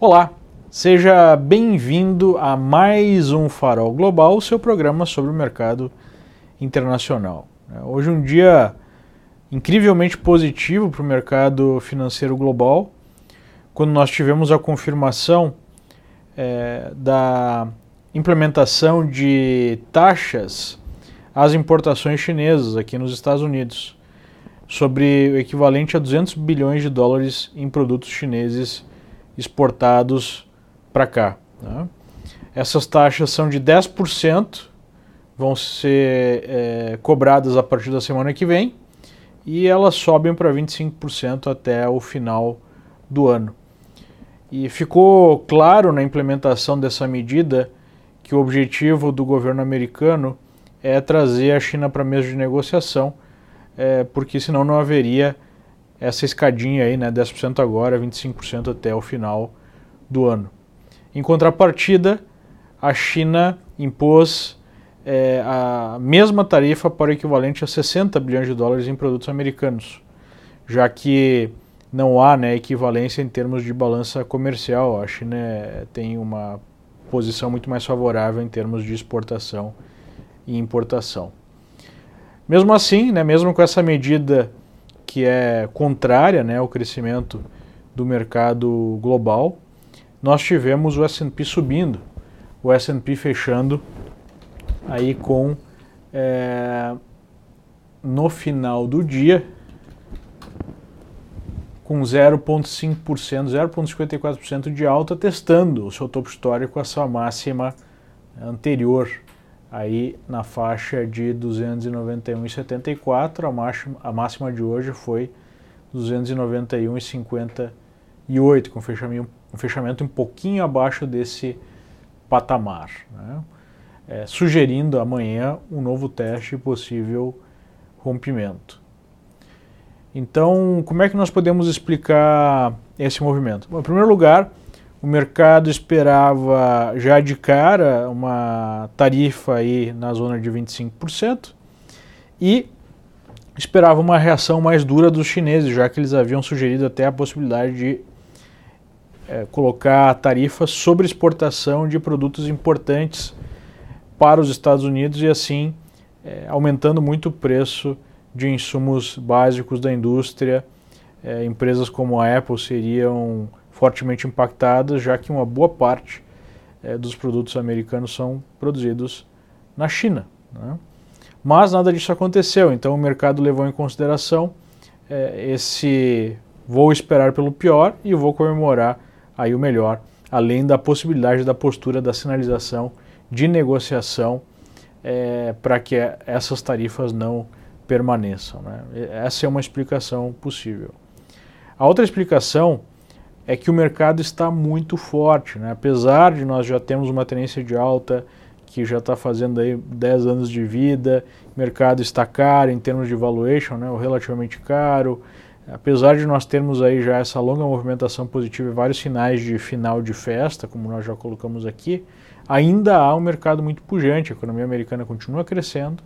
Olá, seja bem-vindo a mais um Farol Global, o seu programa sobre o mercado internacional. Hoje um dia incrivelmente positivo para o mercado financeiro global, quando nós tivemos a confirmação da implementação de taxas às importações chinesas aqui nos Estados Unidos, sobre o equivalente a 200 bilhões de dólares em produtos chineses exportados para cá. Né? Essas taxas são de 10%, vão ser cobradas a partir da semana que vem, e elas sobem para 25% até o final do ano. E ficou claro na implementação dessa medida que o objetivo do governo americano é trazer a China para a mesa de negociação, porque senão não haveria essa escadinha aí, né, 10% agora, 25% até o final do ano. Em contrapartida, a China impôs a mesma tarifa para o equivalente a 60 bilhões de dólares em produtos americanos, já que não há, né, equivalência em termos de balança comercial. A China tem uma posição muito mais favorável em termos de exportação e importação. Mesmo assim, né, mesmo com essa medida que é contrária, né, ao crescimento do mercado global, nós tivemos o S&P subindo, o S&P fechando aí com, no final do dia, com 0,5%, 0,54% de alta, testando o seu topo histórico, a sua máxima anterior, aí na faixa de 291,74, a máxima de hoje foi 291,58, com um fechamento um pouquinho abaixo desse patamar, né? Sugerindo amanhã um novo teste e possível rompimento. Então, como é que nós podemos explicar esse movimento? Bom, em primeiro lugar, o mercado esperava já de cara uma tarifa aí na zona de 25% e esperava uma reação mais dura dos chineses, já que eles haviam sugerido até a possibilidade de colocar tarifas sobre exportação de produtos importantes para os Estados Unidos e assim aumentando muito o preço de insumos básicos da indústria. Empresas como a Apple seriam fortemente impactadas, já que uma boa parte dos produtos americanos são produzidos na China, né? Mas nada disso aconteceu, então o mercado levou em consideração esse vou esperar pelo pior e vou comemorar aí o melhor, além da possibilidade da postura da sinalização de negociação para que essas tarifas não permaneçam, né? Essa é uma explicação possível. A outra explicação é que o mercado está muito forte, né? Apesar de nós já termos uma tendência de alta que já está fazendo aí 10 anos de vida, o mercado está caro em termos de valuation, né? Ou relativamente caro. Apesar de nós termos aí já essa longa movimentação positiva e vários sinais de final de festa, como nós já colocamos aqui, ainda há um mercado muito pujante, a economia americana continua crescendo,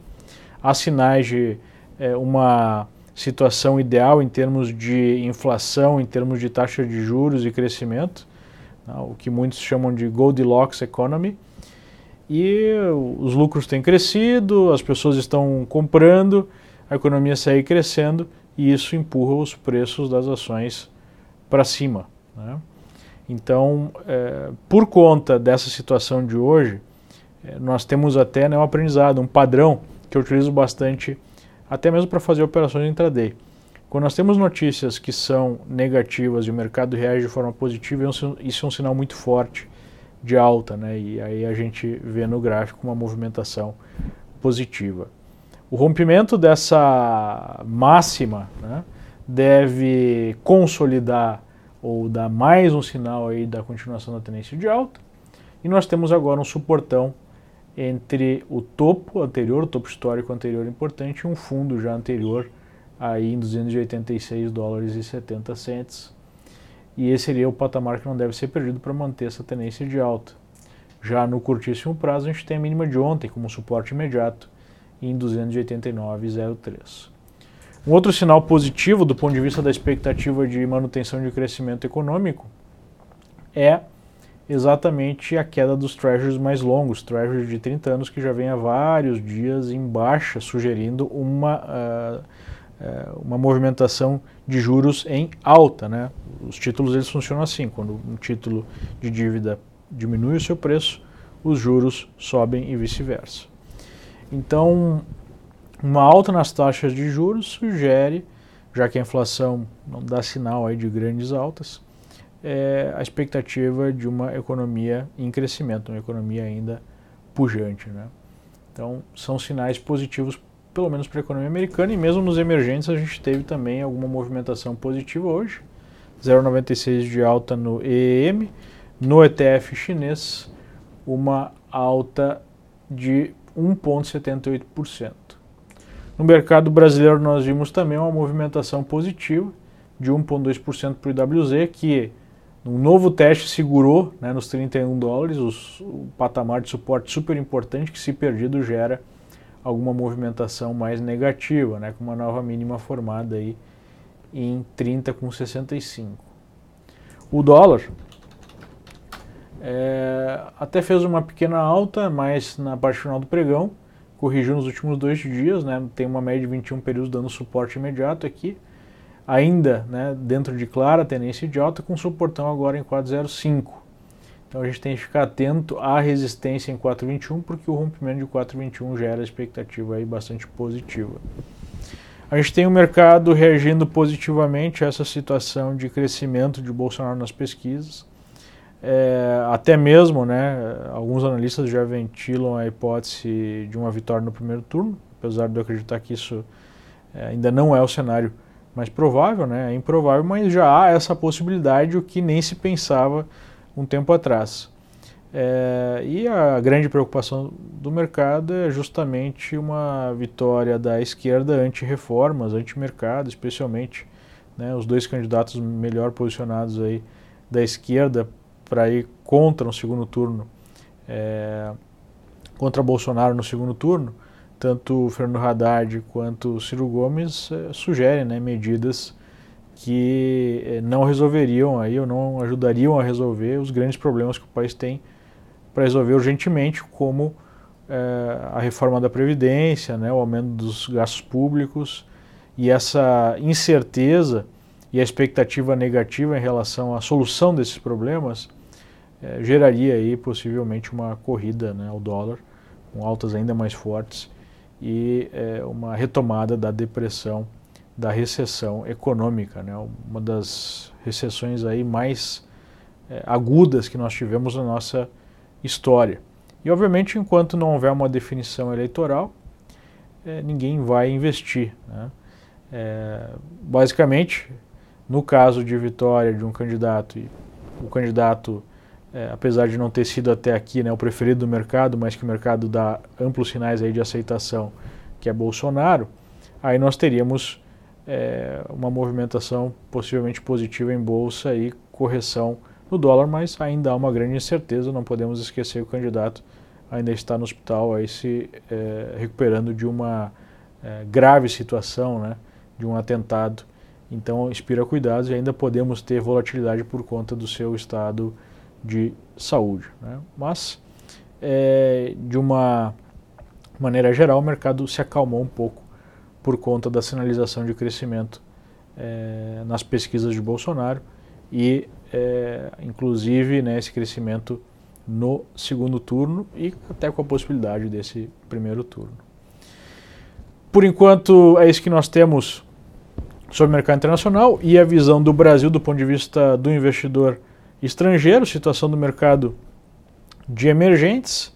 há sinais de uma situação ideal em termos de inflação, em termos de taxa de juros e crescimento, né, o que muitos chamam de Goldilocks Economy, e os lucros têm crescido, as pessoas estão comprando, a economia segue crescendo e isso empurra os preços das ações para cima, né? Então, por conta dessa situação de hoje, nós temos até, né, um aprendizado, um padrão que eu utilizo bastante até mesmo para fazer operações intraday. Quando nós temos notícias que são negativas e o mercado reage de forma positiva, isso é um sinal muito forte de alta, né? E aí a gente vê no gráfico uma movimentação positiva. O rompimento dessa máxima, né, deve consolidar ou dar mais um sinal aí da continuação da tendência de alta. E nós temos agora um suportão entre o topo anterior, o topo histórico anterior importante, e um fundo já anterior aí em 286 dólares e 70 cents. E esse seria o patamar que não deve ser perdido para manter essa tendência de alta. Já no curtíssimo prazo, a gente tem a mínima de ontem como suporte imediato em 289,03. Um outro sinal positivo do ponto de vista da expectativa de manutenção de crescimento econômico é exatamente a queda dos treasuries mais longos, treasuries de 30 anos que já vem há vários dias em baixa, sugerindo uma movimentação de juros em alta, né? Os títulos eles funcionam assim, quando um título de dívida diminui o seu preço, os juros sobem e vice-versa. Então, uma alta nas taxas de juros sugere, já que a inflação não dá sinal aí de grandes altas, a expectativa de uma economia em crescimento, uma economia ainda pujante, né? Então, são sinais positivos, pelo menos para a economia americana, e mesmo nos emergentes a gente teve também alguma movimentação positiva hoje, 0,96 de alta no EEM, no ETF chinês, uma alta de 1,78%. No mercado brasileiro nós vimos também uma movimentação positiva de 1,2% para o IWZ, que um novo teste segurou, né, nos 31 dólares, o patamar de suporte super importante que, se perdido, gera alguma movimentação mais negativa, né, com uma nova mínima formada aí em 30,65. O dólar até fez uma pequena alta, mas na parte final do pregão, corrigiu nos últimos 2 dias, né, tem uma média de 21 períodos dando suporte imediato aqui, ainda, né, dentro de clara tendência de alta, com suportão agora em 4,05. Então a gente tem que ficar atento à resistência em 4,21, porque o rompimento de 4,21 gera expectativa aí bastante positiva. A gente tem o mercado reagindo positivamente a essa situação de crescimento de Bolsonaro nas pesquisas. Até mesmo, né, alguns analistas já ventilam a hipótese de uma vitória no primeiro turno, apesar de eu acreditar que isso ainda não é o cenário mais provável, né? É improvável, mas já há essa possibilidade, o que nem se pensava um tempo atrás. E a grande preocupação do mercado é justamente uma vitória da esquerda anti-reformas, anti-mercado, especialmente, né, os dois candidatos melhor posicionados aí da esquerda para ir contra no segundo turno, contra Bolsonaro no segundo turno. Tanto o Fernando Haddad quanto o Ciro Gomes sugerem, né, medidas que não resolveriam aí, ou não ajudariam a resolver os grandes problemas que o país tem para resolver urgentemente, como a reforma da Previdência, né, o aumento dos gastos públicos, e essa incerteza e a expectativa negativa em relação à solução desses problemas geraria aí possivelmente uma corrida, né, ao dólar, com altas ainda mais fortes, e uma retomada da depressão, da recessão econômica, né? Uma das recessões aí mais agudas que nós tivemos na nossa história. E obviamente, enquanto não houver uma definição eleitoral, ninguém vai investir, né? Basicamente, no caso de vitória de um candidato, e o candidato, apesar de não ter sido até aqui, né, o preferido do mercado, mas que o mercado dá amplos sinais aí de aceitação, que é Bolsonaro, aí nós teríamos uma movimentação possivelmente positiva em bolsa e correção no dólar, mas ainda há uma grande incerteza, não podemos esquecer que o candidato ainda está no hospital aí se recuperando de uma grave situação, né, de um atentado. Então inspira cuidados e ainda podemos ter volatilidade por conta do seu estado de saúde, né? Mas de uma maneira geral o mercado se acalmou um pouco por conta da sinalização de crescimento nas pesquisas de Bolsonaro e inclusive, né, esse crescimento no segundo turno e até com a possibilidade desse primeiro turno. Por enquanto é isso que nós temos sobre o mercado internacional e a visão do Brasil do ponto de vista do investidor estrangeiro, situação do mercado de emergentes,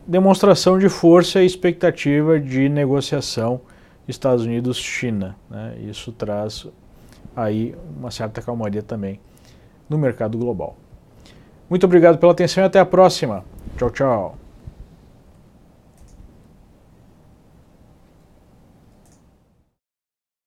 demonstração de força e expectativa de negociação Estados Unidos-China, né? Isso traz aí uma certa calmaria também no mercado global. Muito obrigado pela atenção e até a próxima. Tchau, tchau.